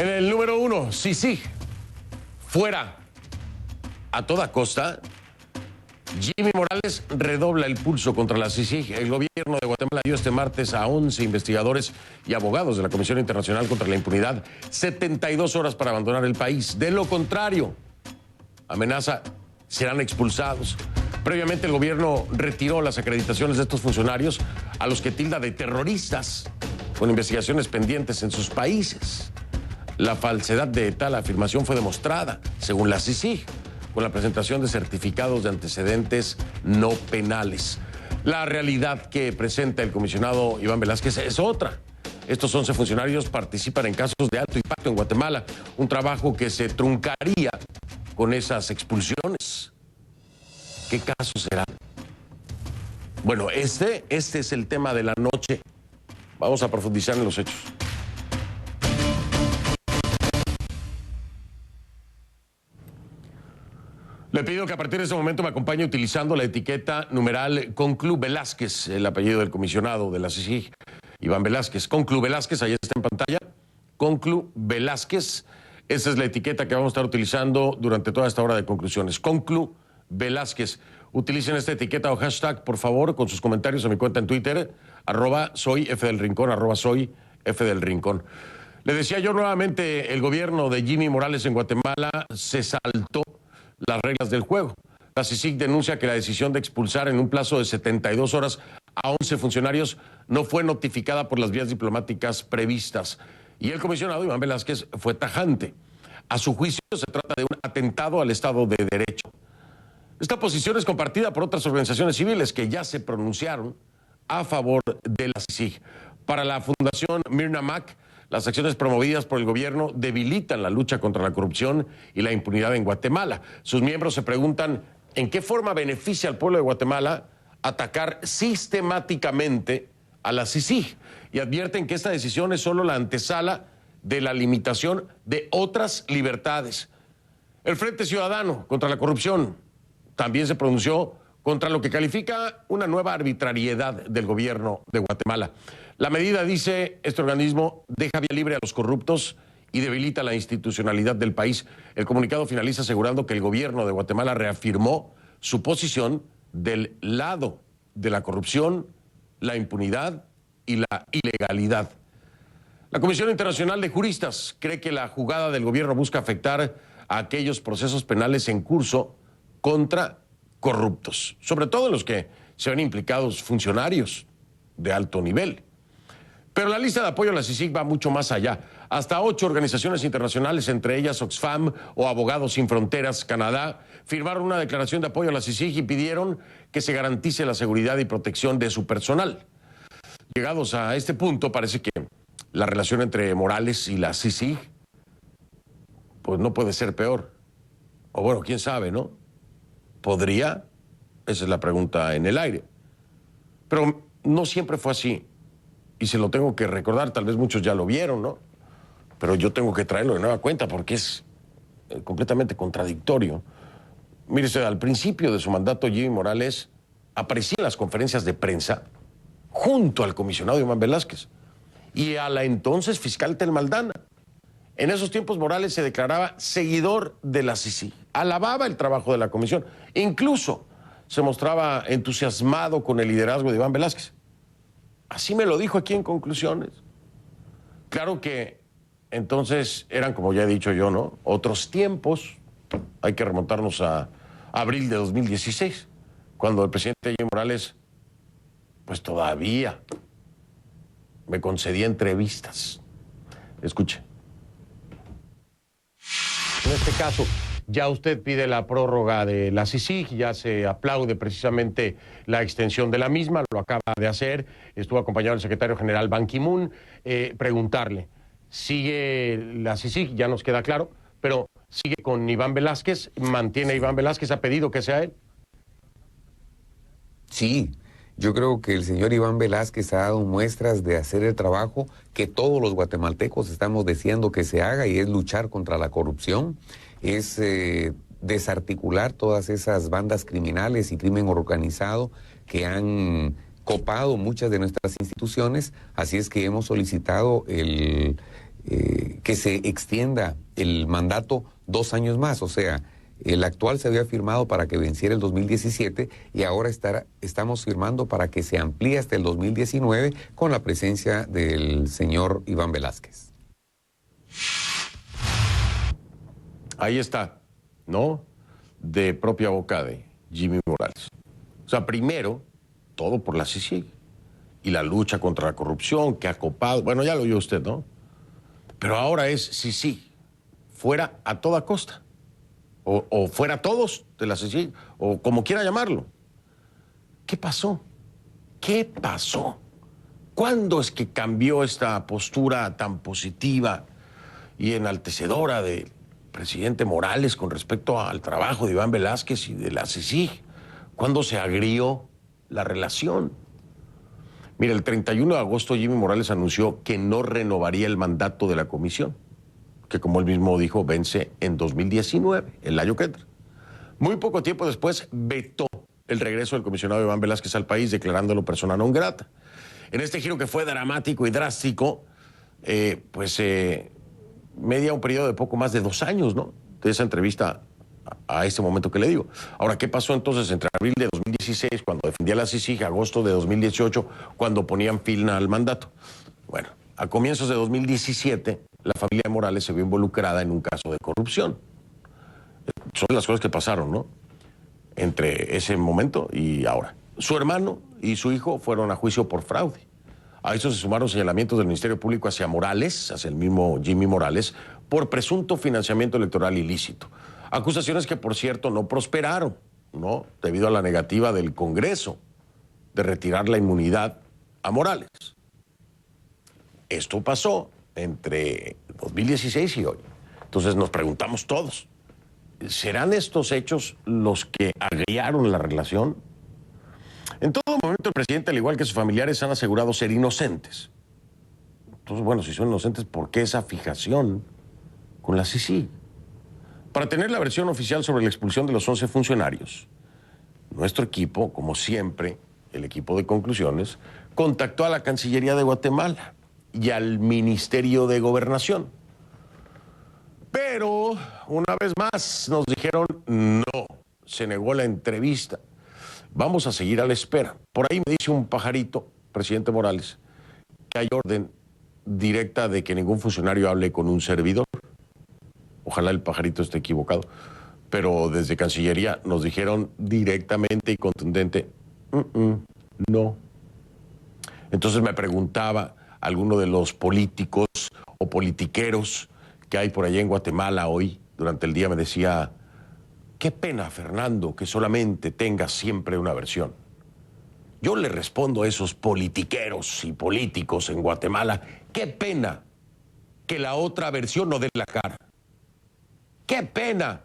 En el número 1, sí, fuera a toda costa. Jimmy Morales redobla el pulso contra la CICIG. El gobierno de Guatemala dio este martes a 11 investigadores y abogados de la Comisión Internacional contra la Impunidad 72 horas para abandonar el país. De lo contrario, amenaza, serán expulsados. Previamente el gobierno retiró las acreditaciones de estos funcionarios a los que tilda de terroristas con investigaciones pendientes en sus países. La falsedad de tal afirmación fue demostrada, según la CICIG, con la presentación de certificados de antecedentes no penales. La realidad que presenta el comisionado Iván Velásquez es otra. Estos 11 funcionarios participan en casos de alto impacto en Guatemala, un trabajo que se truncaría con esas expulsiones. ¿Qué casos serán? Bueno, este es el tema de la noche. Vamos a profundizar en los hechos. Le pido que a partir de ese momento me acompañe utilizando la etiqueta numeral Conclu Velásquez, el apellido del comisionado de la CICIG, Iván Velásquez. Conclu Velásquez, ahí está en pantalla. Conclu Velásquez, esa es la etiqueta que vamos a estar utilizando durante toda esta hora de conclusiones. Conclu Velásquez. Utilicen esta etiqueta o hashtag, por favor, con sus comentarios a mi cuenta en Twitter, @soyfdelrincón, @soyfdelrincón. Le decía yo nuevamente, el gobierno de Jimmy Morales en Guatemala se saltó las reglas del juego. La CICIG denuncia que la decisión de expulsar en un plazo de 72 horas a 11 funcionarios no fue notificada por las vías diplomáticas previstas. Y el comisionado Iván Velásquez fue tajante. A su juicio se trata de un atentado al Estado de Derecho. Esta posición es compartida por otras organizaciones civiles que ya se pronunciaron a favor de la CICIG. Para la Fundación Mirna Mac, las acciones promovidas por el gobierno debilitan la lucha contra la corrupción y la impunidad en Guatemala. Sus miembros se preguntan en qué forma beneficia al pueblo de Guatemala atacar sistemáticamente a la CICIG y advierten que esta decisión es solo la antesala de la limitación de otras libertades. El Frente Ciudadano contra la Corrupción también se pronunció contra lo que califica una nueva arbitrariedad del gobierno de Guatemala. La medida, dice este organismo, deja vía libre a los corruptos y debilita la institucionalidad del país. El comunicado finaliza asegurando que el gobierno de Guatemala reafirmó su posición del lado de la corrupción, la impunidad y la ilegalidad. La Comisión Internacional de Juristas cree que la jugada del gobierno busca afectar a aquellos procesos penales en curso contra corruptos, sobre todo en los que se ven implicados funcionarios de alto nivel. Pero la lista de apoyo a la CICIG va mucho más allá. Hasta 8 organizaciones internacionales, entre ellas Oxfam o Abogados Sin Fronteras Canadá, firmaron una declaración de apoyo a la CICIG y pidieron que se garantice la seguridad y protección de su personal. Llegados a este punto, parece que la relación entre Morales y la CICIG pues no puede ser peor. O bueno, quién sabe, ¿no? ¿Podría? Esa es la pregunta en el aire. Pero no siempre fue así. Y se lo tengo que recordar, tal vez muchos ya lo vieron, ¿no? Pero yo tengo que traerlo de nueva cuenta porque es completamente contradictorio. Mire usted, al principio de su mandato, Jimmy Morales aparecía en las conferencias de prensa junto al comisionado Iván Velásquez y a la entonces fiscal Tel Maldana. En esos tiempos Morales se declaraba seguidor de la CICIG, alababa el trabajo de la comisión, incluso se mostraba entusiasmado con el liderazgo de Iván Velásquez. Así me lo dijo aquí en conclusiones. Claro que entonces eran, como ya he dicho yo, ¿no?, otros tiempos. Hay que remontarnos a abril de 2016, cuando el presidente Jimmy Morales, pues todavía me concedía entrevistas. Escuche. En este caso, ya usted pide la prórroga de la CICIG, ya se aplaude precisamente la extensión de la misma, lo acaba de hacer, estuvo acompañado del secretario general Ban Ki-moon. Preguntarle, ¿sigue la CICIG? Ya nos queda claro, pero ¿sigue con Iván Velásquez? ¿Mantiene Iván Velásquez? ¿Ha pedido que sea él? Sí, yo creo que el señor Iván Velásquez ha dado muestras de hacer el trabajo que todos los guatemaltecos estamos deseando que se haga, y es luchar contra la corrupción, es desarticular todas esas bandas criminales y crimen organizado que han copado muchas de nuestras instituciones. Así es que hemos solicitado que se extienda el mandato 2 años más. O sea, el actual se había firmado para que venciera el 2017 y ahora estamos firmando para que se amplíe hasta el 2019 con la presencia del señor Iván Velásquez. Ahí está, ¿no? De propia boca de Jimmy Morales. O sea, primero, todo por la CICIG y la lucha contra la corrupción que ha copado. Bueno, ya lo oyó usted, ¿no? Pero ahora es CICIG, fuera a toda costa. O fuera todos de la CICIG, o como quiera llamarlo. ¿Qué pasó? ¿Qué pasó? ¿Cuándo es que cambió esta postura tan positiva y enaltecedora del presidente Morales con respecto al trabajo de Iván Velásquez y de la CICIG? ¿Cuándo se agrió la relación? Mira, el 31 de agosto Jimmy Morales anunció que no renovaría el mandato de la comisión, que como él mismo dijo, vence en 2019, el año que entra. Muy poco tiempo después vetó el regreso del comisionado Iván Velásquez al país, declarándolo persona non grata. En este giro que fue dramático y drástico, media un periodo de poco más de 2 años, ¿no? De esa entrevista a este momento que le digo. Ahora, ¿qué pasó entonces entre abril de 2016, cuando defendía la CICIG, agosto de 2018, cuando ponían fin al mandato? Bueno, a comienzos de 2017, la familia Morales se vio involucrada en un caso de corrupción. Son las cosas que pasaron, ¿no? Entre ese momento y ahora. Su hermano y su hijo fueron a juicio por fraude. A eso se sumaron señalamientos del Ministerio Público hacia Morales, hacia el mismo Jimmy Morales, por presunto financiamiento electoral ilícito. Acusaciones que, por cierto, no prosperaron, ¿no? Debido a la negativa del Congreso de retirar la inmunidad a Morales. Esto pasó entre 2016 y hoy. Entonces nos preguntamos todos, ¿serán estos hechos los que agriaron la relación? En todo momento el presidente, al igual que sus familiares, han asegurado ser inocentes. Entonces, bueno, si son inocentes, ¿por qué esa fijación con la CICIG? Para tener la versión oficial sobre la expulsión de los 11 funcionarios, nuestro equipo, como siempre, el equipo de conclusiones, contactó a la Cancillería de Guatemala y al Ministerio de Gobernación. Pero, una vez más, nos dijeron no, se negó la entrevista. Vamos a seguir a la espera. Por ahí me dice un pajarito, presidente Morales, que hay orden directa de que ningún funcionario hable con un servidor. Ojalá el pajarito esté equivocado. Pero desde Cancillería nos dijeron directamente y contundente, no. Entonces me preguntaba alguno de los políticos o politiqueros que hay por allá en Guatemala hoy, durante el día me decía, qué pena, Fernando, que solamente tengas siempre una versión. Yo le respondo a esos politiqueros y políticos en Guatemala, qué pena que la otra versión no dé la cara. Qué pena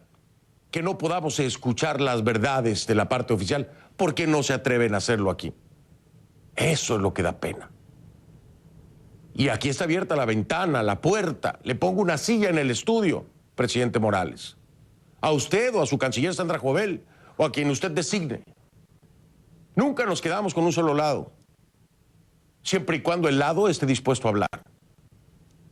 que no podamos escuchar las verdades de la parte oficial porque no se atreven a hacerlo aquí. Eso es lo que da pena. Y aquí está abierta la ventana, la puerta. Le pongo una silla en el estudio, presidente Morales. A usted o a su canciller Sandra Jovel o a quien usted designe. Nunca nos quedamos con un solo lado, siempre y cuando el lado esté dispuesto a hablar.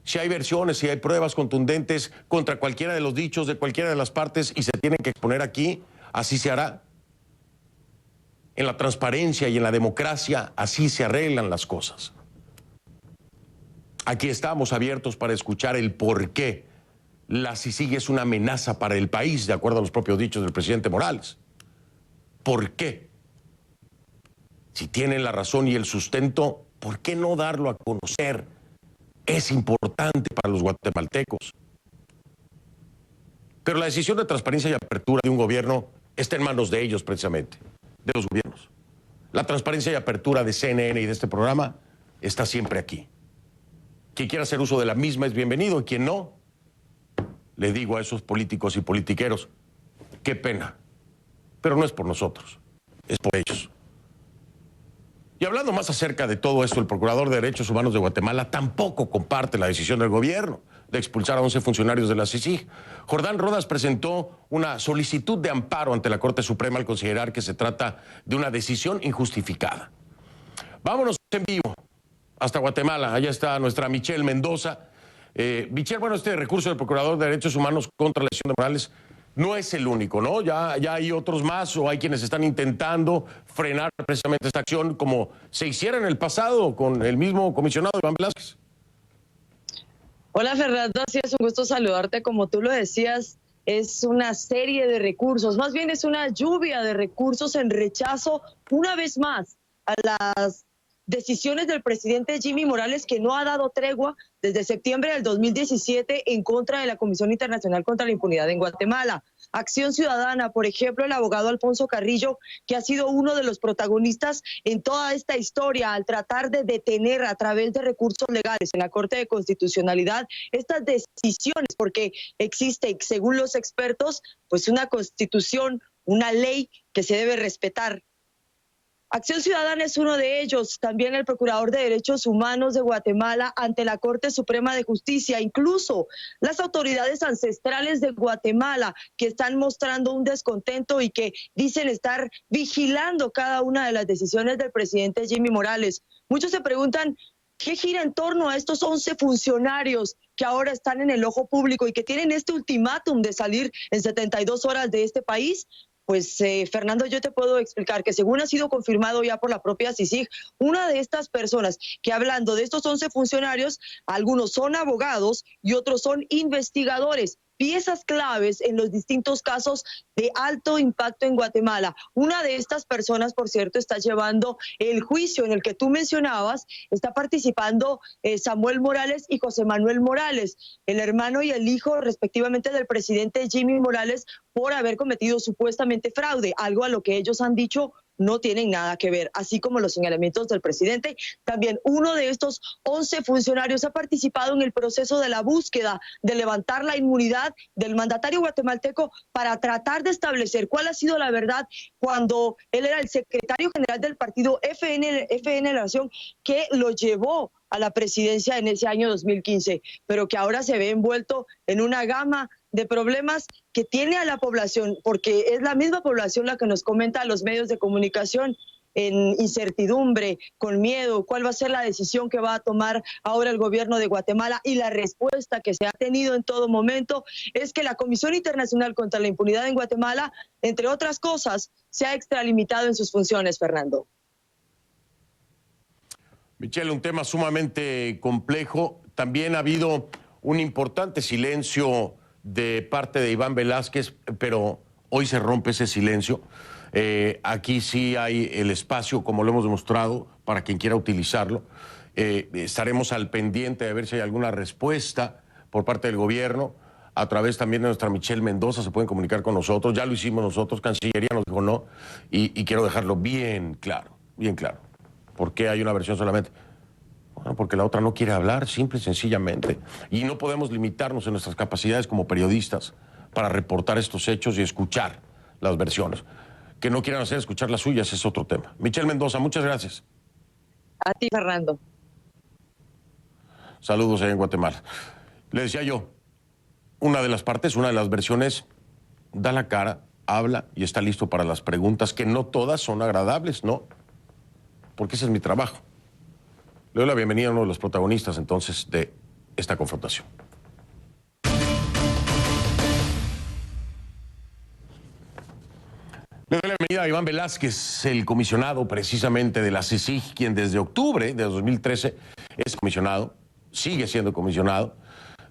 Si hay versiones, si hay pruebas contundentes contra cualquiera de los dichos de cualquiera de las partes y se tienen que exponer aquí, así se hará. En la transparencia y en la democracia, así se arreglan las cosas. Aquí estamos abiertos para escuchar el por qué la CICIG es una amenaza para el país, de acuerdo a los propios dichos del presidente Morales. ¿Por qué? Si tienen la razón y el sustento, ¿por qué no darlo a conocer? Es importante para los guatemaltecos. Pero la decisión de transparencia y apertura de un gobierno está en manos de ellos precisamente, de los gobiernos. La transparencia y apertura de CNN y de este programa está siempre aquí. Quien quiera hacer uso de la misma es bienvenido y quien no, le digo a esos políticos y politiqueros, qué pena, pero no es por nosotros, es por ellos. Y hablando más acerca de todo esto, el Procurador de Derechos Humanos de Guatemala tampoco comparte la decisión del gobierno de expulsar a 11 funcionarios de la CICIG. Jordán Rodas presentó una solicitud de amparo ante la Corte Suprema al considerar que se trata de una decisión injustificada. Vámonos en vivo hasta Guatemala. Allá está nuestra Michelle Mendoza. Michelle, bueno, este recurso del Procurador de Derechos Humanos contra la lesión de Morales no es el único, ¿no? Ya hay otros más o hay quienes están intentando frenar precisamente esta acción como se hiciera en el pasado con el mismo comisionado Iván Velásquez. Hola Fernando, sí es un gusto saludarte. Como tú lo decías, es una serie de recursos, más bien es una lluvia de recursos en rechazo, una vez más, a las decisiones del presidente Jimmy Morales, que no ha dado tregua desde septiembre del 2017 en contra de la Comisión Internacional contra la Impunidad en Guatemala. Acción Ciudadana, por ejemplo, el abogado Alfonso Carrillo, que ha sido uno de los protagonistas en toda esta historia al tratar de detener a través de recursos legales en la Corte de Constitucionalidad estas decisiones, porque existe, según los expertos, pues una constitución, una ley que se debe respetar. Acción Ciudadana es uno de ellos, también el Procurador de Derechos Humanos de Guatemala ante la Corte Suprema de Justicia, incluso las autoridades ancestrales de Guatemala que están mostrando un descontento y que dicen estar vigilando cada una de las decisiones del presidente Jimmy Morales. Muchos se preguntan, ¿qué gira en torno a estos 11 funcionarios que ahora están en el ojo público y que tienen este ultimátum de salir en 72 horas de este país? Pues, Fernando, yo te puedo explicar que según ha sido confirmado ya por la propia CICIG, una de estas personas que hablando de estos 11 funcionarios, algunos son abogados y otros son investigadores, piezas claves en los distintos casos de alto impacto en Guatemala. Una de estas personas, por cierto, está llevando el juicio en el que tú mencionabas, está participando Samuel Morales y José Manuel Morales, el hermano y el hijo respectivamente del presidente Jimmy Morales, por haber cometido supuestamente fraude, algo a lo que ellos han dicho no tienen nada que ver, así como los señalamientos del presidente. También uno de estos 11 funcionarios ha participado en el proceso de la búsqueda de levantar la inmunidad del mandatario guatemalteco para tratar de establecer cuál ha sido la verdad cuando él era el secretario general del partido FN Nación, que lo llevó a la presidencia en ese año 2015, pero que ahora se ve envuelto en una gama de problemas que tiene a la población, porque es la misma población la que nos comenta a los medios de comunicación en incertidumbre, con miedo, cuál va a ser la decisión que va a tomar ahora el gobierno de Guatemala, y la respuesta que se ha tenido en todo momento es que la Comisión Internacional contra la Impunidad en Guatemala, entre otras cosas, se ha extralimitado en sus funciones, Fernando. Michelle, un tema sumamente complejo. También ha habido un importante silencio de parte de Iván Velásquez, pero hoy se rompe ese silencio. Aquí sí hay el espacio, como lo hemos demostrado, para quien quiera utilizarlo. Estaremos al pendiente de ver si hay alguna respuesta por parte del gobierno. A través también de nuestra Michelle Mendoza se pueden comunicar con nosotros. Ya lo hicimos nosotros, Cancillería nos dijo no. Y quiero dejarlo bien claro, bien claro. ¿Por qué hay una versión solamente? Bueno, porque la otra no quiere hablar, simple y sencillamente. Y no podemos limitarnos en nuestras capacidades como periodistas para reportar estos hechos y escuchar las versiones. Que no quieran hacer escuchar las suyas es otro tema. Michelle Mendoza, muchas gracias. A ti, Fernando. Saludos allá en Guatemala. Le decía yo, una de las partes, una de las versiones, da la cara, habla y está listo para las preguntas, que no todas son agradables, ¿no? Porque ese es mi trabajo. Le doy la bienvenida a uno de los protagonistas, entonces, de esta confrontación. Le doy la bienvenida a Iván Velásquez, el comisionado precisamente de la CICIG, quien desde octubre de 2013 es comisionado, sigue siendo comisionado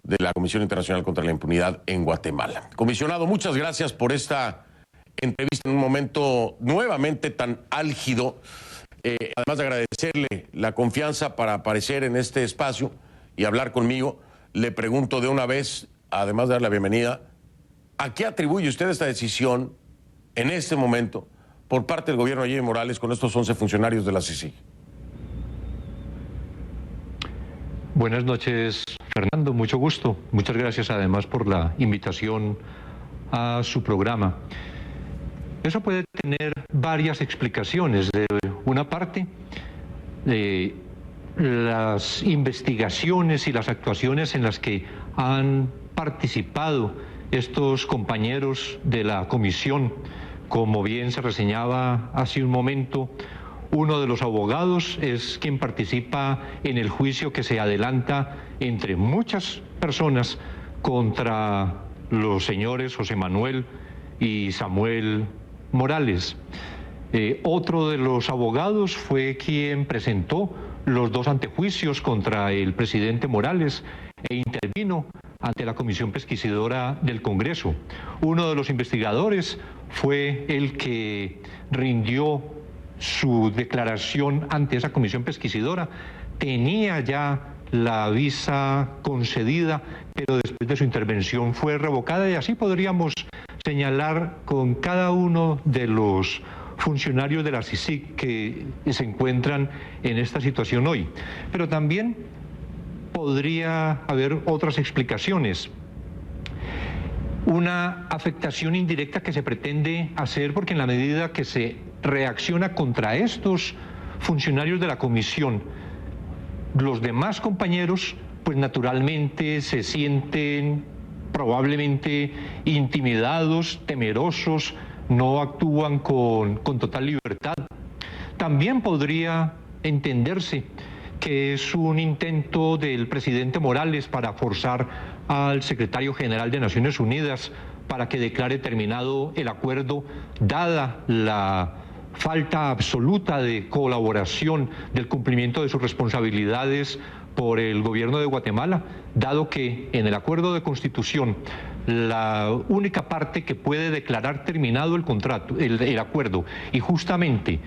de la Comisión Internacional contra la Impunidad en Guatemala. Comisionado, muchas gracias por esta entrevista en un momento nuevamente tan álgido. Además de agradecerle la confianza para aparecer en este espacio y hablar conmigo, le pregunto de una vez, además de dar la bienvenida, ¿a qué atribuye usted esta decisión en este momento por parte del gobierno de Jimmy Morales con estos 11 funcionarios de la CICIG? Buenas noches, Fernando, mucho gusto. Muchas gracias además por la invitación a su programa. Eso puede tener varias explicaciones. De una parte, las investigaciones y las actuaciones en las que han participado estos compañeros de la comisión, como bien se reseñaba hace un momento, Uno de los abogados es quien participa en el juicio que se adelanta entre muchas personas contra los señores José Manuel y Samuel Morales. Otro de los abogados fue quien presentó los dos antejuicios contra el presidente Morales e intervino ante la Comisión Pesquisidora del Congreso. Uno de los investigadores fue el que rindió su declaración ante esa Comisión Pesquisidora. Tenía ya la visa concedida, pero después de su intervención fue revocada, y así podríamos señalar con cada uno de los funcionarios de la CICIG que se encuentran en esta situación hoy. Pero también podría haber otras explicaciones. Una afectación indirecta que se pretende hacer, porque en la medida que se reacciona contra estos funcionarios de la comisión, los demás compañeros, pues naturalmente se sienten probablemente intimidados, temerosos, no actúan con total libertad. También podría entenderse que es un intento del presidente Morales para forzar al secretario general de Naciones Unidas para que declare terminado el acuerdo, dada la falta absoluta de colaboración, del cumplimiento de sus responsabilidades por el gobierno de Guatemala, dado que en el acuerdo de constitución la única parte que puede declarar terminado el contrato, el acuerdo, y justamente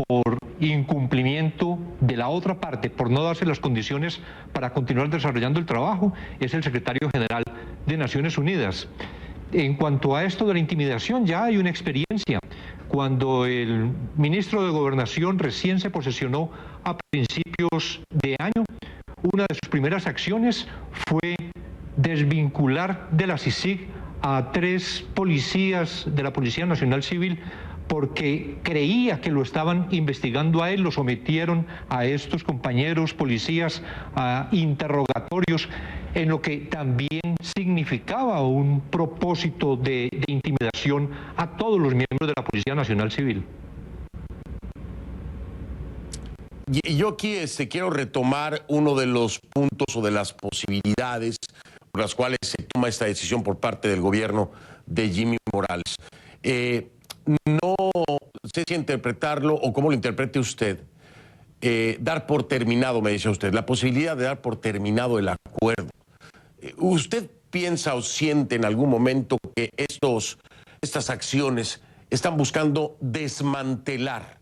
por incumplimiento de la otra parte, por no darse las condiciones para continuar desarrollando el trabajo, es el secretario general de Naciones Unidas. En cuanto a esto de la intimidación, ya hay una experiencia. Cuando el ministro de Gobernación recién se posesionó a principios de año, una de sus primeras acciones fue desvincular de la CICIG a 3 policías de la Policía Nacional Civil porque creía que lo estaban investigando a él. Lo sometieron a estos compañeros policías a interrogatorios, en lo que también significaba un propósito de intimidación a todos los miembros de la Policía Nacional Civil. Y yo aquí quiero retomar uno de los puntos o de las posibilidades por las cuales se toma esta decisión por parte del gobierno de Jimmy Morales. No sé si interpretarlo o cómo lo interprete usted. Dar por terminado, me dice usted, la posibilidad de dar por terminado el acuerdo. ¿Usted piensa o siente en algún momento que estas acciones están buscando desmantelar,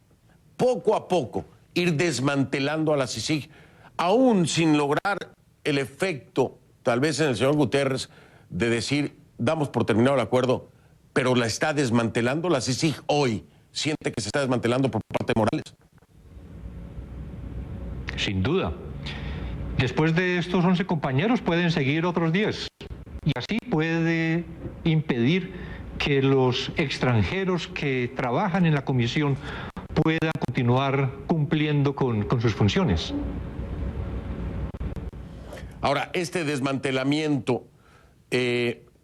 poco a poco, ir desmantelando a la CICIG, aún sin lograr el efecto, tal vez en el señor Guterres, de decir, damos por terminado el acuerdo, pero la está desmantelando? ¿La CICIG hoy siente que se está desmantelando por parte de Morales? Sin duda. Después de estos 11 compañeros pueden seguir otros 10. Y así puede impedir que los extranjeros que trabajan en la comisión puedan continuar cumpliendo con sus funciones. Ahora, este desmantelamiento,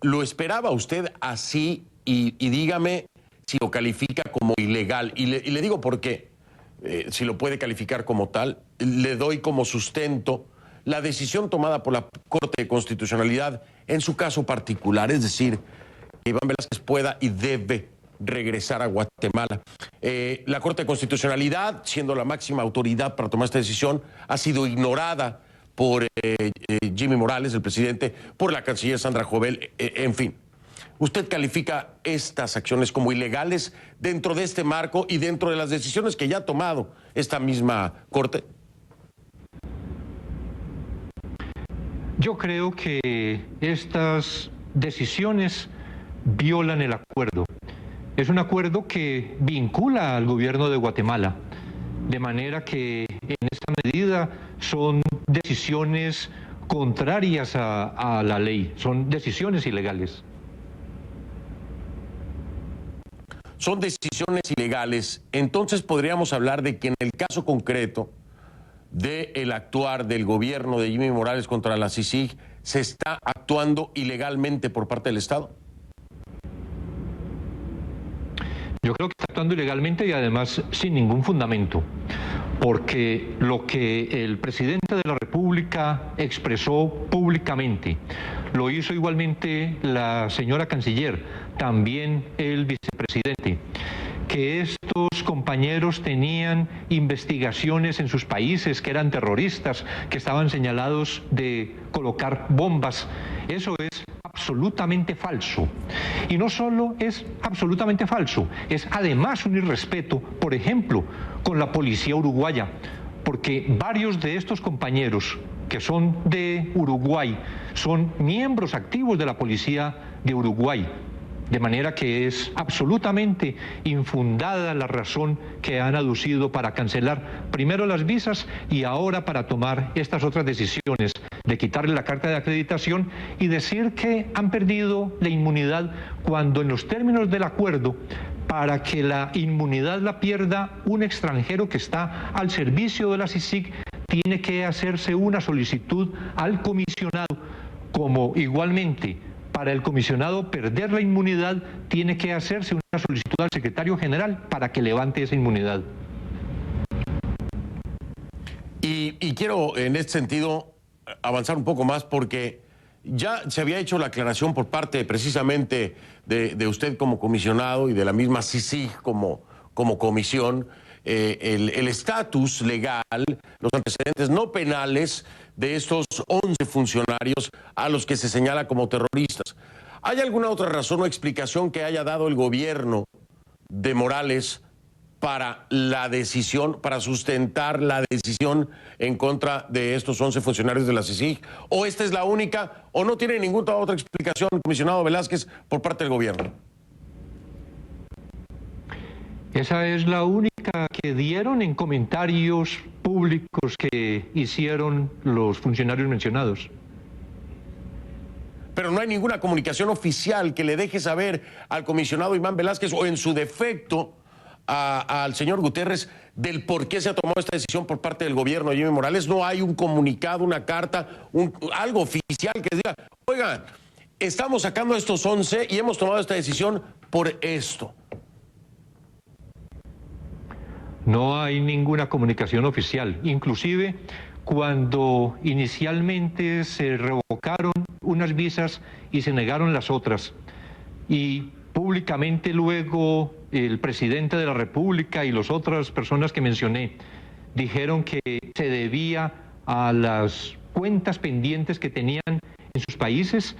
¿lo esperaba usted así? Y dígame si lo califica como ilegal. Y le digo por qué. Si lo puede calificar como tal, le doy como sustento la decisión tomada por la Corte de Constitucionalidad en su caso particular, es decir, que Iván Velásquez pueda y debe regresar a Guatemala. La Corte de Constitucionalidad, siendo la máxima autoridad para tomar esta decisión, ha sido ignorada por Jimmy Morales, el presidente, por la canciller Sandra Jovel, en fin. ¿Usted califica estas acciones como ilegales dentro de este marco y dentro de las decisiones que ya ha tomado esta misma Corte? Yo creo que estas decisiones violan el acuerdo. Es un acuerdo que vincula al gobierno de Guatemala, de manera que en esta medida son decisiones contrarias a la ley, son decisiones ilegales. Son decisiones ilegales. Entonces podríamos hablar de que en el caso concreto del actuar del gobierno de Jimmy Morales contra la CICIG se está actuando ilegalmente por parte del Estado. Yo creo que está actuando ilegalmente y además sin ningún fundamento, porque lo que el presidente de la República expresó públicamente, lo hizo igualmente la señora canciller, también el vicepresidente, que estos compañeros tenían investigaciones en sus países, que eran terroristas, que estaban señalados de colocar bombas. Eso es absolutamente falso. Y no solo es absolutamente falso, es además un irrespeto, por ejemplo, con la policía uruguaya, porque varios de estos compañeros que son de Uruguay son miembros activos de la policía de Uruguay. De manera que es absolutamente infundada la razón que han aducido para cancelar primero las visas y ahora para tomar estas otras decisiones de quitarle la carta de acreditación y decir que han perdido la inmunidad cuando en los términos del acuerdo, para que la inmunidad la pierda un extranjero que está al servicio de la CICIG, tiene que hacerse una solicitud al comisionado, como igualmente para el comisionado perder la inmunidad tiene que hacerse una solicitud al secretario general para que levante esa inmunidad. Y quiero en este sentido avanzar un poco más porque ya se había hecho la aclaración por parte precisamente de usted como comisionado y de la misma CICIG como comisión, el estatus legal, los antecedentes no penales de estos 11 funcionarios a los que se señala como terroristas. ¿Hay alguna otra razón o explicación que haya dado el gobierno de Morales para la decisión, para sustentar la decisión en contra de estos 11 funcionarios de la CICIG? ¿O esta es la única o no tiene ninguna otra explicación, comisionado Velázquez, por parte del gobierno? Esa es la única que dieron en comentarios públicos que hicieron los funcionarios mencionados. Pero no hay ninguna comunicación oficial que le deje saber al comisionado Iván Velázquez o en su defecto al señor Guterres del por qué se ha tomado esta decisión por parte del gobierno de Jimmy Morales. No hay un comunicado, una carta, algo oficial que diga, oigan, estamos sacando a estos 11 y hemos tomado esta decisión por esto. No hay ninguna comunicación oficial. Inclusive, cuando inicialmente se revocaron unas visas y se negaron las otras, y públicamente luego el presidente de la República y las otras personas que mencioné dijeron que se debía a las cuentas pendientes que tenían en sus países,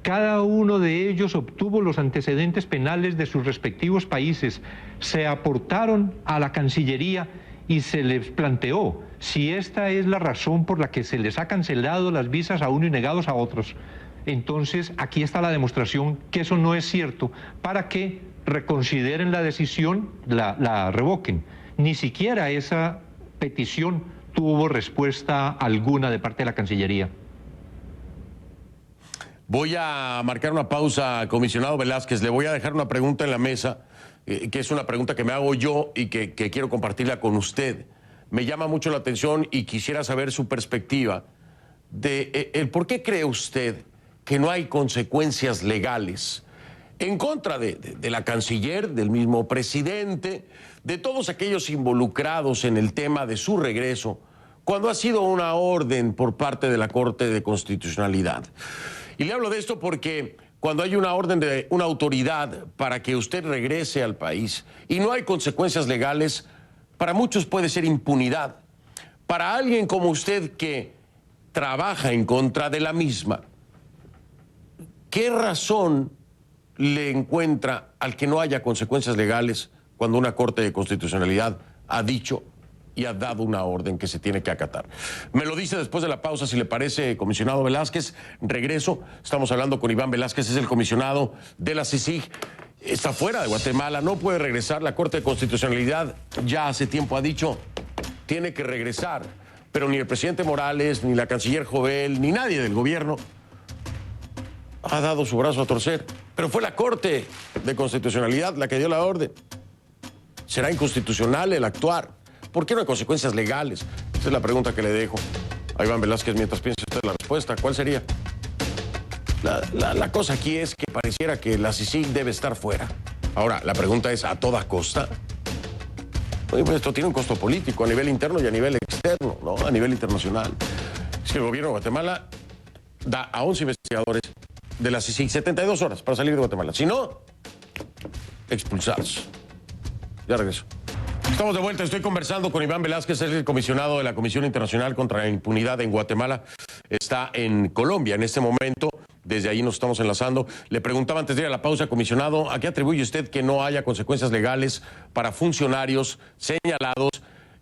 cada uno de ellos obtuvo los antecedentes penales de sus respectivos países, se aportaron a la Cancillería y se les planteó si esta es la razón por la que se les ha cancelado las visas a uno y negados a otros. Entonces, aquí está la demostración que eso no es cierto, para que reconsideren la decisión, la revoquen. Ni siquiera esa petición tuvo respuesta alguna de parte de la Cancillería. Voy a marcar una pausa, comisionado Velázquez. Le voy a dejar una pregunta en la mesa, que es una pregunta que me hago yo y que quiero compartirla con usted. Me llama mucho la atención y quisiera saber su perspectiva de el por qué cree usted que no hay consecuencias legales en contra de la canciller, del mismo presidente, de todos aquellos involucrados en el tema de su regreso, cuando ha sido una orden por parte de la Corte de Constitucionalidad. Y le hablo de esto porque cuando hay una orden de una autoridad para que usted regrese al país y no hay consecuencias legales, para muchos puede ser impunidad. Para alguien como usted que trabaja en contra de la misma, ¿qué razón le encuentra al que no haya consecuencias legales cuando una Corte de Constitucionalidad ha dicho y ha dado una orden que se tiene que acatar? Me lo dice después de la pausa, si le parece, comisionado Velázquez. Regreso, estamos hablando con Iván Velázquez, es el comisionado de la CICIG. Está fuera de Guatemala, no puede regresar. La Corte de Constitucionalidad ya hace tiempo ha dicho, tiene que regresar. Pero ni el presidente Morales, ni la canciller Jovel, ni nadie del gobierno ha dado su brazo a torcer. Pero fue la Corte de Constitucionalidad la que dio la orden. ¿Será inconstitucional el actuar? ¿Por qué no hay consecuencias legales? Esa es la pregunta que le dejo a Iván Velázquez mientras piense usted la respuesta. ¿Cuál sería? La cosa aquí es que pareciera que la CICIG debe estar fuera. Ahora, la pregunta es, ¿a toda costa? Oye, pues esto tiene un costo político a nivel interno y a nivel externo, ¿no? A nivel internacional. Es que el gobierno de Guatemala da a 11 investigadores de la CICIG 72 horas para salir de Guatemala. Si no, expulsados. Ya regreso. Estamos de vuelta. Estoy conversando con Iván Velásquez, es el comisionado de la Comisión Internacional contra la Impunidad en Guatemala. Está en Colombia en este momento. Desde ahí nos estamos enlazando. Le preguntaba antes de ir a la pausa, comisionado, ¿a qué atribuye usted que no haya consecuencias legales para funcionarios señalados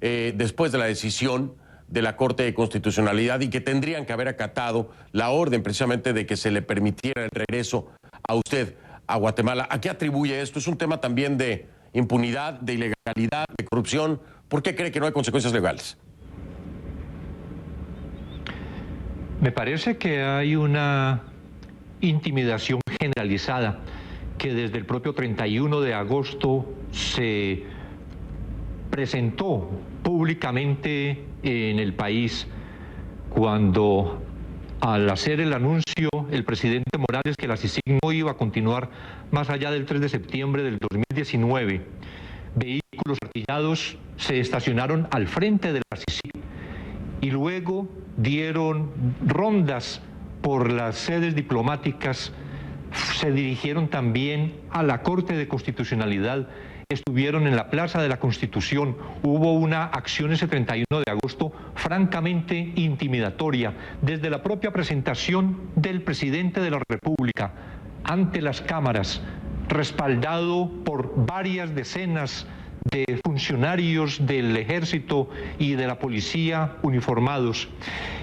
después de la decisión de la Corte de Constitucionalidad y que tendrían que haber acatado la orden precisamente de que se le permitiera el regreso a usted a Guatemala? ¿A qué atribuye esto? ¿Es un tema también de impunidad, de ilegalidad, de corrupción? ¿Por qué cree que no hay consecuencias legales? Me parece que hay una intimidación generalizada que desde el propio 31 de agosto se presentó públicamente en el país cuando, al hacer el anuncio el presidente Morales que la CICIG no iba a continuar más allá del 3 de septiembre del 2019, vehículos artillados se estacionaron al frente de la CICIG y luego dieron rondas por las sedes diplomáticas, se dirigieron también a la Corte de Constitucionalidad, estuvieron en la Plaza de la Constitución. Hubo una acción ese 31 de agosto francamente intimidatoria, desde la propia presentación del presidente de la República ante las cámaras, respaldado por varias decenas de funcionarios del ejército y de la policía uniformados.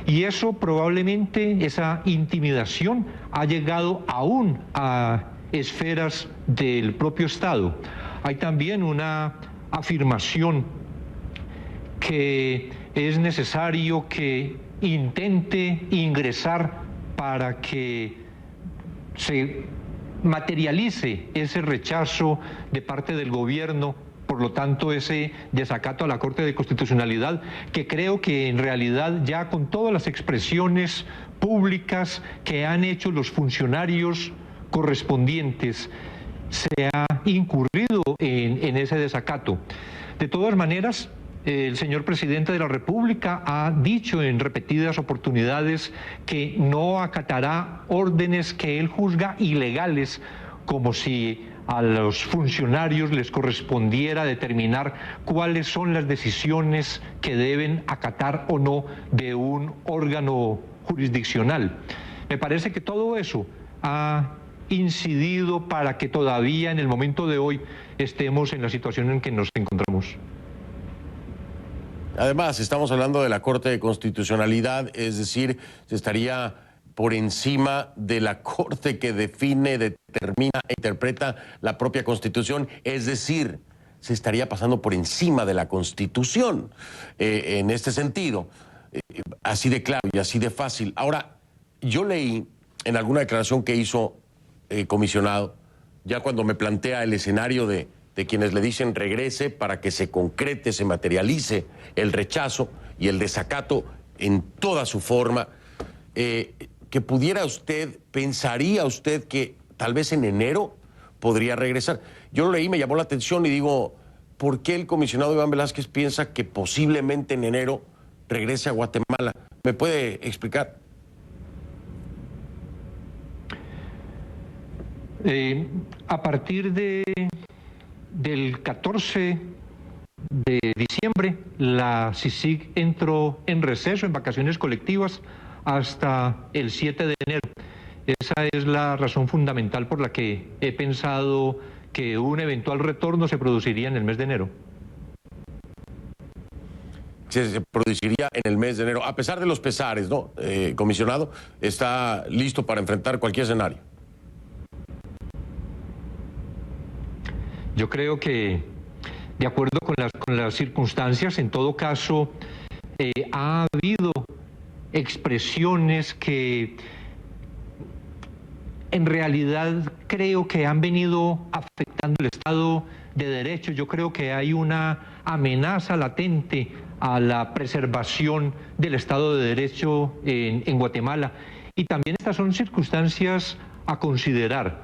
Y eso probablemente, esa intimidación, ha llegado aún a esferas del propio Estado. Hay también una afirmación que es necesario que intente ingresar para que se materialice ese rechazo de parte del gobierno, por lo tanto ese desacato a la Corte de Constitucionalidad, que creo que en realidad ya con todas las expresiones públicas que han hecho los funcionarios correspondientes se ha incurrido en ese desacato. De todas maneras, el señor presidente de la República ha dicho en repetidas oportunidades que no acatará órdenes que él juzga ilegales, como si a los funcionarios les correspondiera determinar cuáles son las decisiones que deben acatar o no de un órgano jurisdiccional. Me parece que todo eso ha incidido para que todavía en el momento de hoy estemos en la situación en que nos encontramos. Además, estamos hablando de la Corte de Constitucionalidad, es decir, se estaría por encima de la Corte que define, determina e interpreta la propia Constitución, es decir, se estaría pasando por encima de la Constitución. En este sentido, así de claro y así de fácil. Ahora, yo leí en alguna declaración que hizo comisionado, ya cuando me plantea el escenario de quienes le dicen regrese para que se concrete, se materialice el rechazo y el desacato en toda su forma, que pudiera usted, pensaría usted que tal vez en enero podría regresar. Yo lo leí, me llamó la atención y digo, ¿por qué el comisionado Iván Velásquez piensa que posiblemente en enero regrese a Guatemala? ¿Me puede explicar? A partir del 14 de diciembre, la CICIG entró en receso, en vacaciones colectivas, hasta el 7 de enero. Esa es la razón fundamental por la que he pensado que un eventual retorno se produciría en el mes de enero. Se produciría en el mes de enero. A pesar de los pesares, ¿no? Comisionado, ¿está listo para enfrentar cualquier escenario? Yo creo que, de acuerdo con las circunstancias, en todo caso, ha habido expresiones que en realidad creo que han venido afectando el Estado de Derecho. Yo creo que hay una amenaza latente a la preservación del Estado de Derecho en Guatemala. Y también estas son circunstancias a considerar.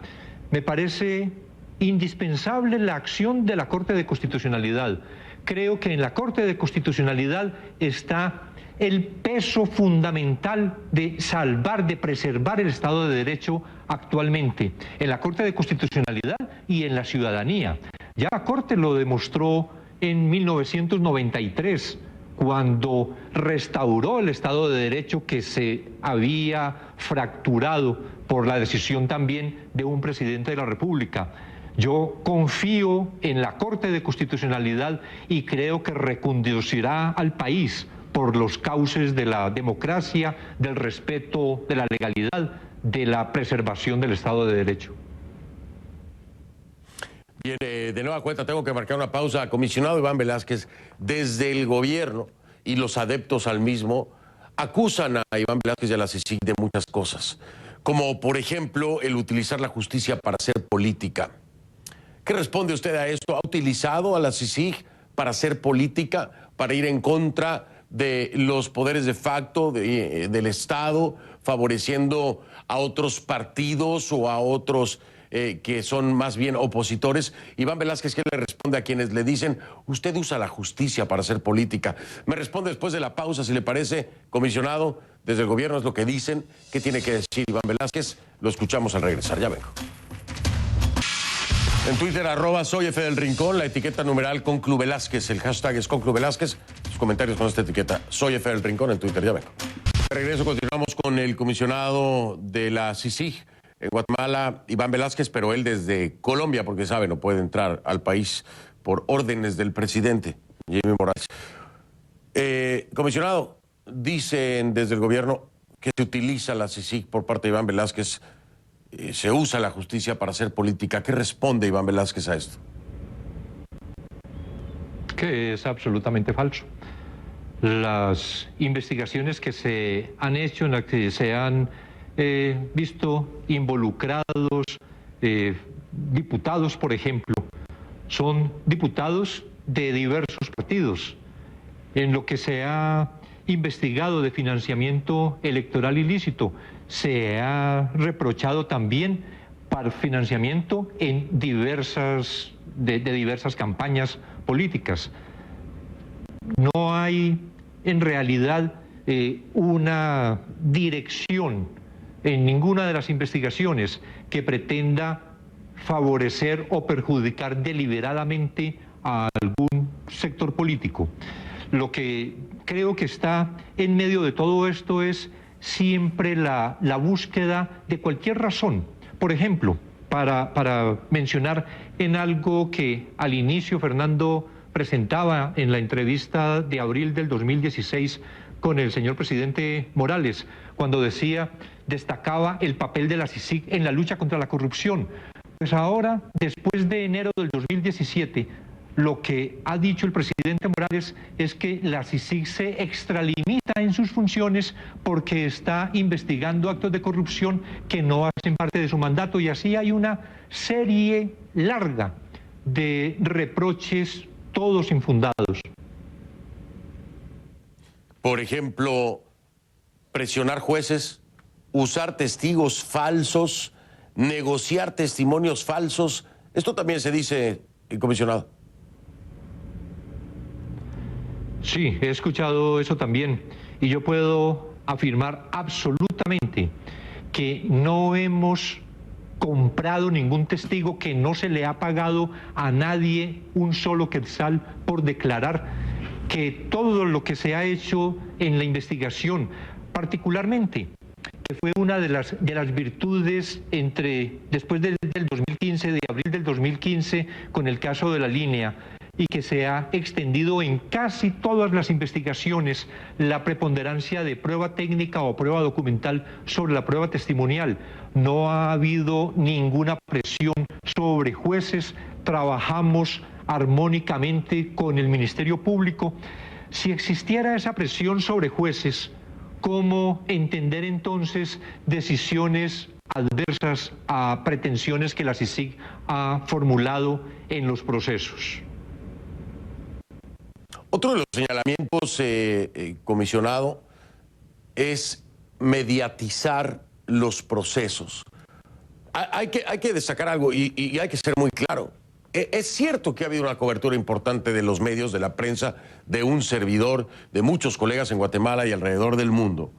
Me parece indispensable la acción de la Corte de Constitucionalidad. Creo que en la Corte de Constitucionalidad está el peso fundamental de salvar, de preservar el Estado de Derecho actualmente, en la Corte de Constitucionalidad y en la ciudadanía. Ya la Corte lo demostró en 1993, cuando restauró el Estado de Derecho que se había fracturado por la decisión también de un presidente de la República. Yo confío en la Corte de Constitucionalidad y creo que reconducirá al país por los cauces de la democracia, del respeto de la legalidad, de la preservación del Estado de Derecho. Bien, de nueva cuenta tengo que marcar una pausa. Comisionado Iván Velásquez, desde el gobierno y los adeptos al mismo acusan a Iván Velásquez y a la CICIG de muchas cosas, como por ejemplo el utilizar la justicia para hacer política. ¿Qué responde usted a esto? ¿Ha utilizado a la CICIG para hacer política, para ir en contra de los poderes de facto del Estado, favoreciendo a otros partidos o a otros que son más bien opositores? Iván Velásquez, ¿qué le responde a quienes le dicen usted usa la justicia para hacer política? Me responde después de la pausa, si le parece, comisionado. Desde el gobierno es lo que dicen. ¿Qué tiene que decir Iván Velásquez? Lo escuchamos al regresar. Ya vengo. En Twitter, @soy F del Rincón, la etiqueta numeral Conclu Velásquez. El hashtag es Conclu Velásquez. Sus comentarios con esta etiqueta, soy F del Rincón en Twitter. Ya vengo. De regreso, continuamos con el comisionado de la CICIG en Guatemala, Iván Velásquez, pero él desde Colombia, porque sabe, no puede entrar al país por órdenes del presidente, Jimmy Morales. Comisionado, dicen desde el gobierno que se utiliza la CICIG por parte de Iván Velásquez, se usa la justicia para hacer política. ¿Qué responde Iván Velásquez a esto? Que es absolutamente falso. Las investigaciones que se han hecho, en las que se han visto involucrados diputados, por ejemplo, son diputados de diversos partidos. En lo que se ha investigado de financiamiento electoral ilícito, se ha reprochado también para financiamiento en diversas campañas políticas. No hay en realidad una dirección en ninguna de las investigaciones que pretenda favorecer o perjudicar deliberadamente a algún sector político. Lo que creo que está en medio de todo esto es siempre la búsqueda de cualquier razón. Por ejemplo, para mencionar en algo que al inicio Fernando presentaba en la entrevista de abril del 2016 con el señor presidente Morales, cuando destacaba el papel de la CICIG en la lucha contra la corrupción. Pues ahora, después de enero del 2017, lo que ha dicho el presidente Morales es que la CICIG se extralimita en sus funciones porque está investigando actos de corrupción que no hacen parte de su mandato, y así hay una serie larga de reproches, todos infundados. Por ejemplo, presionar jueces, usar testigos falsos, negociar testimonios falsos. Esto también se dice, comisionado. Sí, he escuchado eso también, y yo puedo afirmar absolutamente que no hemos comprado ningún testigo, que no se le ha pagado a nadie un solo quetzal por declarar, que todo lo que se ha hecho en la investigación, particularmente, que fue una de las virtudes después del 2015, de abril del 2015, con el caso de la línea, y que se ha extendido en casi todas las investigaciones, la preponderancia de prueba técnica o prueba documental sobre la prueba testimonial. No ha habido ninguna presión sobre jueces, trabajamos armónicamente con el Ministerio Público. Si existiera esa presión sobre jueces, ¿cómo entender entonces decisiones adversas a pretensiones que la CICIG ha formulado en los procesos? Otro de los señalamientos, comisionado, es mediatizar los procesos. hay que destacar algo y hay que ser muy claro. Es cierto que ha habido una cobertura importante de los medios, de la prensa, de un servidor, de muchos colegas en Guatemala y alrededor del mundo,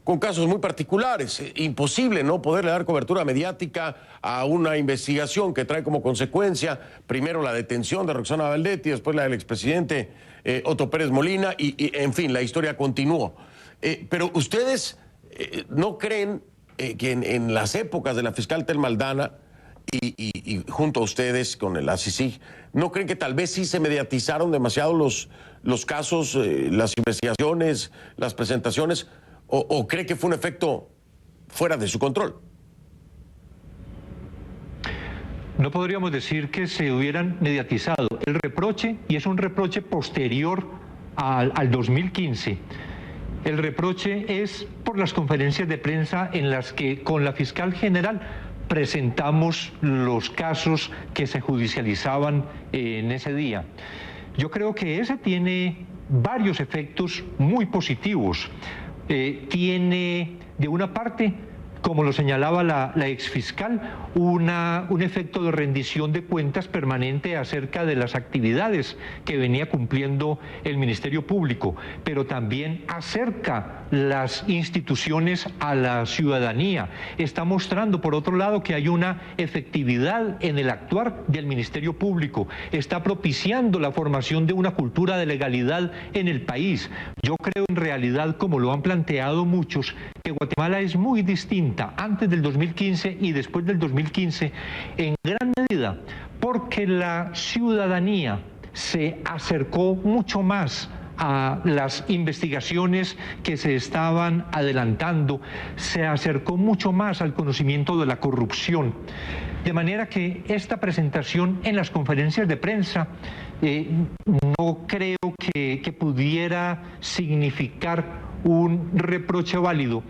con casos muy particulares. Imposible no poderle dar cobertura mediática a una investigación que trae como consecuencia primero la detención de Roxana Valdetti, después la del expresidente Otto Pérez Molina y en fin, la historia continuó. Pero ustedes no creen que en las épocas de la fiscal Telma Aldana y junto a ustedes con la CICIG, ¿no creen que tal vez sí se mediatizaron demasiado los casos, las investigaciones, las presentaciones? ¿O cree que fue un efecto fuera de su control? No podríamos decir que se hubieran mediatizado. El reproche, y es un reproche posterior al 2015, el reproche es por las conferencias de prensa en las que con la fiscal general presentamos los casos que se judicializaban en ese día. Yo creo que ese tiene varios efectos muy positivos. Tiene, de una parte, como lo señalaba la exfiscal, un efecto de rendición de cuentas permanente acerca de las actividades que venía cumpliendo el Ministerio Público, pero también acerca las instituciones a la ciudadanía. Está mostrando, por otro lado, que hay una efectividad en el actuar del Ministerio Público. Está propiciando la formación de una cultura de legalidad en el país. Yo creo en realidad, como lo han planteado muchos, que Guatemala es muy distinta antes del 2015 y después del 2015, en gran medida porque la ciudadanía se acercó mucho más a las investigaciones que se estaban adelantando, se acercó mucho más al conocimiento de la corrupción. De manera que esta presentación en las conferencias de prensa no creo que pudiera significar un reproche válido.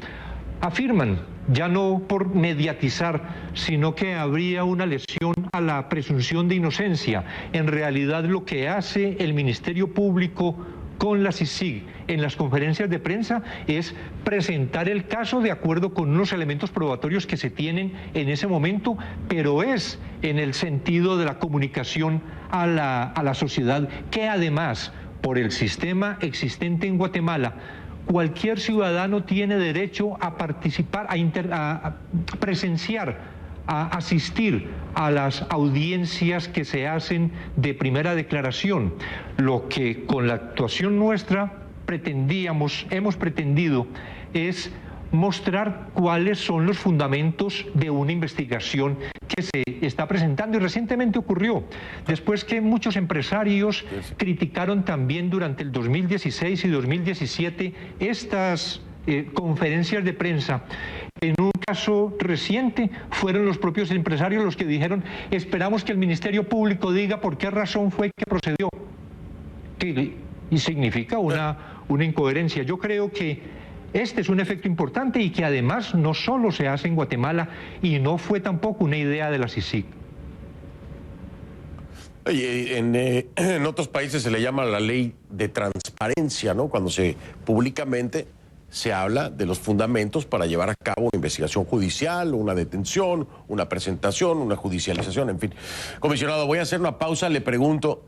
Afirman, ya no por mediatizar, sino que habría una lesión a la presunción de inocencia. En realidad, lo que hace el Ministerio Público con la CICIG en las conferencias de prensa es presentar el caso de acuerdo con unos elementos probatorios que se tienen en ese momento, pero es en el sentido de la comunicación a la sociedad, que además, por el sistema existente en Guatemala, cualquier ciudadano tiene derecho a participar, a presenciar, a asistir a las audiencias que se hacen de primera declaración. Lo que con la actuación nuestra hemos pretendido es mostrar cuáles son los fundamentos de una investigación que se está presentando, y recientemente ocurrió, después que muchos empresarios criticaron también durante el 2016 y 2017 estas conferencias de prensa. En un caso reciente fueron los propios empresarios los que dijeron: esperamos que el Ministerio Público diga por qué razón fue que procedió. Y significa una incoherencia. Yo creo que este es un efecto importante y que además no solo se hace en Guatemala y no fue tampoco una idea de la CICIG. Oye, en otros países se le llama la ley de transparencia, ¿no? Cuando públicamente se habla de los fundamentos para llevar a cabo una investigación judicial, una detención, una presentación, una judicialización, en fin. Comisionado, voy a hacer una pausa, le pregunto,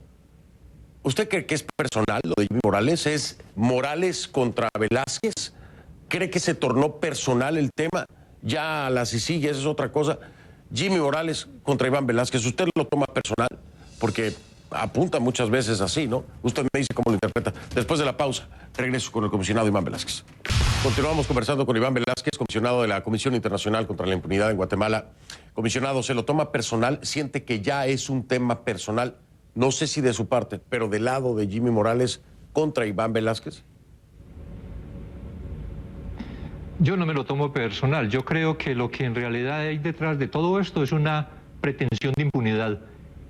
¿usted cree que es personal lo de Jimmy Morales? ¿Es Morales contra Velázquez? ¿Cree que se tornó personal el tema? Ya la CICIG, esa es otra cosa. Jimmy Morales contra Iván Velázquez, ¿usted lo toma personal? Porque apunta muchas veces así, ¿no? Usted me dice cómo lo interpreta. Después de la pausa, regreso con el comisionado Iván Velázquez. Continuamos conversando con Iván Velázquez, comisionado de la Comisión Internacional contra la Impunidad en Guatemala. Comisionado, ¿se lo toma personal? ¿Siente que ya es un tema personal? No sé si de su parte, pero del lado de Jimmy Morales contra Iván Velázquez. Yo no me lo tomo personal. Yo creo que lo que en realidad hay detrás de todo esto es una pretensión de impunidad.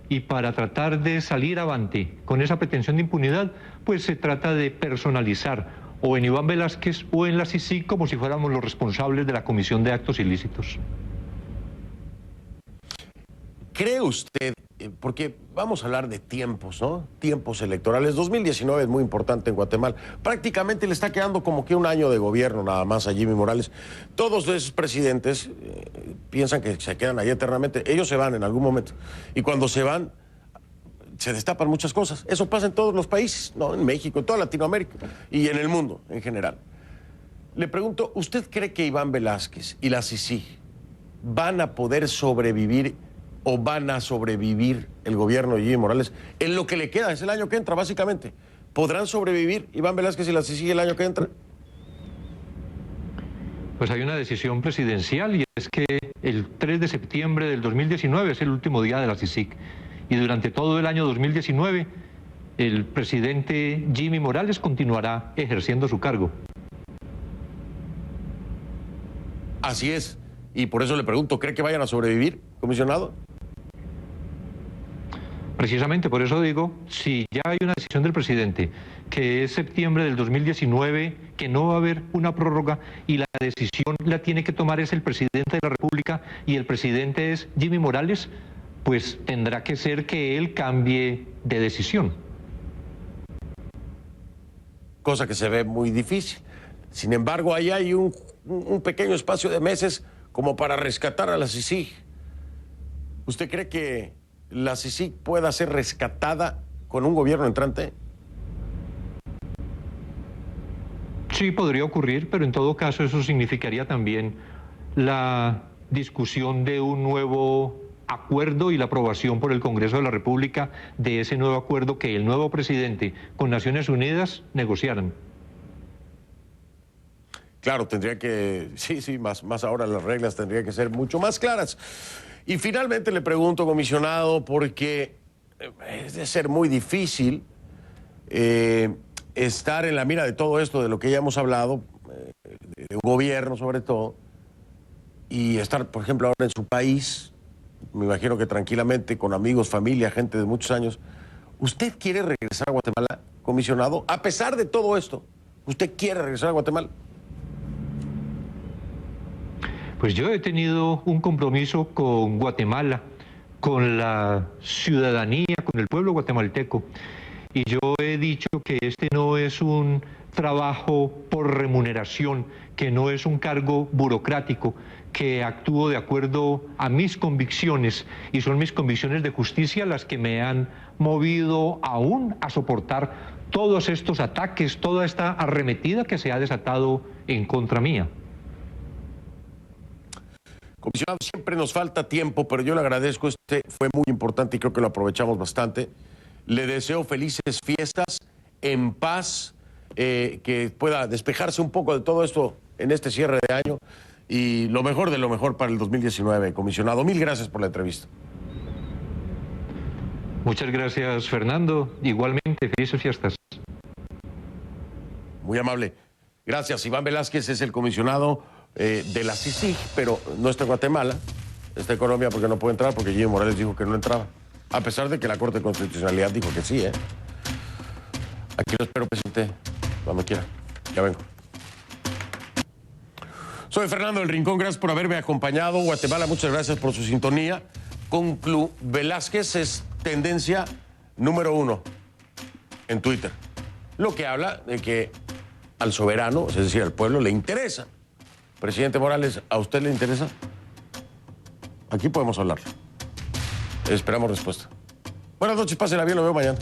Y para tratar de salir avante con esa pretensión de impunidad, pues se trata de personalizar o en Iván Velázquez o en la CICIG como si fuéramos los responsables de la comisión de actos ilícitos. ¿Cree usted, porque vamos a hablar de tiempos, ¿no? Tiempos electorales. 2019 es muy importante en Guatemala. Prácticamente le está quedando como que un año de gobierno nada más a Jimmy Morales. Todos esos presidentes piensan que se quedan ahí eternamente. Ellos se van en algún momento. Y cuando se van, se destapan muchas cosas. Eso pasa en todos los países, ¿no? En México, en toda Latinoamérica y en el mundo en general. Le pregunto, ¿usted cree que Iván Velásquez y la CICIG van a poder sobrevivir o van a sobrevivir el gobierno de Jimmy Morales en lo que le queda? Es el año que entra, básicamente. ¿Podrán sobrevivir Iván Velásquez y la CICIG el año que entra? Pues hay una decisión presidencial y es que el 3 de septiembre del 2019 es el último día de la CICIG. Y durante todo el año 2019 el presidente Jimmy Morales continuará ejerciendo su cargo. Así es. Y por eso le pregunto, ¿cree que vayan a sobrevivir, comisionado? Precisamente por eso digo, si ya hay una decisión del presidente, que es septiembre del 2019, que no va a haber una prórroga y la decisión la tiene que tomar es el presidente de la República y el presidente es Jimmy Morales, pues tendrá que ser que él cambie de decisión. Cosa que se ve muy difícil. Sin embargo, ahí hay un pequeño espacio de meses como para rescatar a la CICIG. ¿Usted cree que la CICIG pueda ser rescatada con un gobierno entrante? Sí, podría ocurrir, pero en todo caso eso significaría también la discusión de un nuevo acuerdo y la aprobación por el Congreso de la República de ese nuevo acuerdo que el nuevo presidente con Naciones Unidas negociaran. Claro, tendría que, más ahora las reglas tendrían que ser mucho más claras. Y finalmente le pregunto, comisionado, porque es de ser muy difícil estar en la mira de todo esto, de lo que ya hemos hablado, de un gobierno sobre todo, y estar, por ejemplo, ahora en su país, me imagino que tranquilamente, con amigos, familia, gente de muchos años. ¿Usted quiere regresar a Guatemala, comisionado? A pesar de todo esto, ¿usted quiere regresar a Guatemala? Pues yo he tenido un compromiso con Guatemala, con la ciudadanía, con el pueblo guatemalteco. Y yo he dicho que este no es un trabajo por remuneración, que no es un cargo burocrático, que actúo de acuerdo a mis convicciones y son mis convicciones de justicia las que me han movido aún a soportar todos estos ataques, toda esta arremetida que se ha desatado en contra mía. Comisionado, siempre nos falta tiempo, pero yo le agradezco, fue muy importante y creo que lo aprovechamos bastante. Le deseo felices fiestas, en paz, que pueda despejarse un poco de todo esto en este cierre de año y lo mejor de lo mejor para el 2019, comisionado. Mil gracias por la entrevista. Muchas gracias, Fernando. Igualmente, felices fiestas. Muy amable. Gracias. Iván Velásquez es el comisionado de la CICIG, pero no está en Guatemala, está en Colombia porque no puede entrar, porque Jimmy Morales dijo que no entraba, a pesar de que la Corte de Constitucionalidad dijo que sí, ¿eh? Aquí lo espero, presidente, cuando quiera. Ya vengo. Soy Fernando del Rincón, gracias por haberme acompañado. Guatemala, muchas gracias por su sintonía. Conclu Velásquez es tendencia número 1 en Twitter, lo que habla de que al soberano, es decir, al pueblo, le interesa. Presidente Morales, ¿a usted le interesa? Aquí podemos hablar. Esperamos respuesta. Buenas noches, pásela bien, lo veo mañana.